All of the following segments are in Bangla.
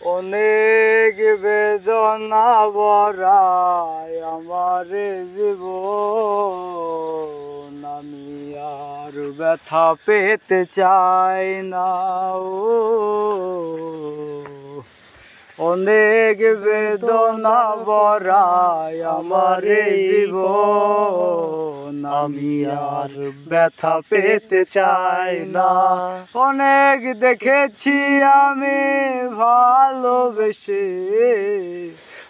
অনেক বেদনা ভরায় আমার জীবন, আমি আর ব্যথা পেতে চাই না। ও অনেক বেদনা ভরায় আমার জীবন, আমি আর ব্যথা পেতে চাই না। অনেক দেখেছি আমি ভালোবেসে,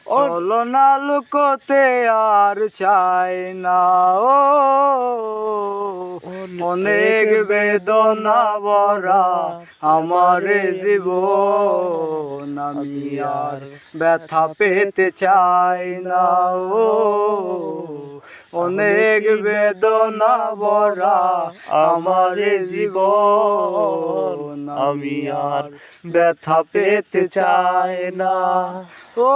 ছলনা লুকোতে আর চাই না। ও অনেক বেদনা ভরা আমার জীবন, আমি আর ব্যথা পেতে চাই না। ও অনেক বেদনা ভরা আমার জীবন, আমি আর ব্যথা পেতে চাই না। ও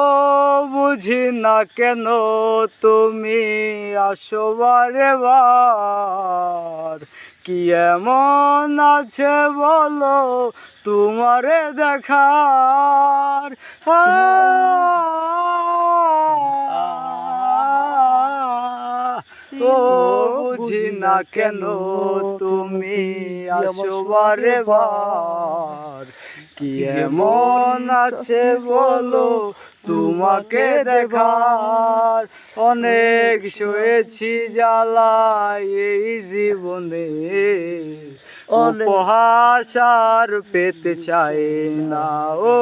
বুঝি না কেন তুমি আসো বারে বার, কি এমন আছে বলো তোমারে দেখার। ও বুঝি না কেন তুমি আসো বারে বার, কি এমন আছে বলো তোমাকে দেখার। অনেক সয়েছি জ্বালায় এই জীবনে, উপহাস আর পেতে চাই না। ও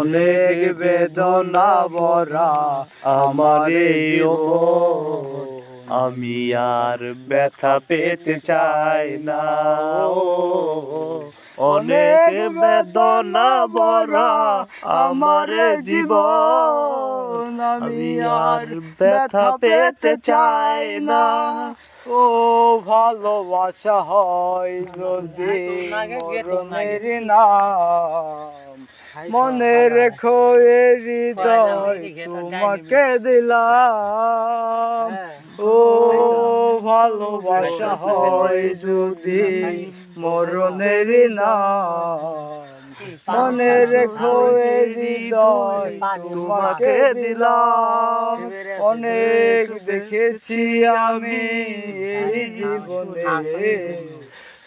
অনেক বেদনা ভরা আমার জীবন, আমি আর ব্যথা পেতে চাই না। অনেক বেদনা ভরা আমার জীবন, আমি আর ব্যথা পেতে চাই না। ও ভালোবাসা হয় যদি মরণের নাম, মনে রেখো এ হৃদয় তোমাকে দিলাম। ও ভালোবাসা হয় যদি মরণের নাম, মনে রেখো এ হৃদয় তোমাকে দিলাম। অনেক দেখেছি আমি এই জীবনে,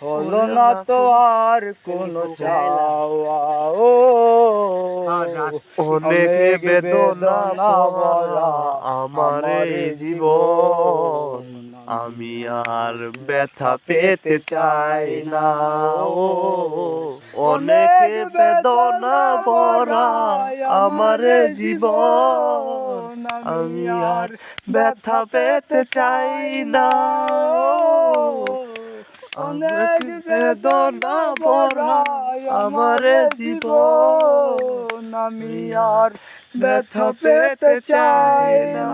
হলো না তো আর কোনো চাওয়া। ও অনেক বেদনা ভরা আমার জীবন, আমি আর ব্যথা পেতে চাই না। ও অনেক বেদনা ভরা আমার জীবন, আমি আর ব্যথা পেতে চাই না। অনেক বেদনা ভরা আমার জীবন, আমি আর ব্যথা পেতে চাই না।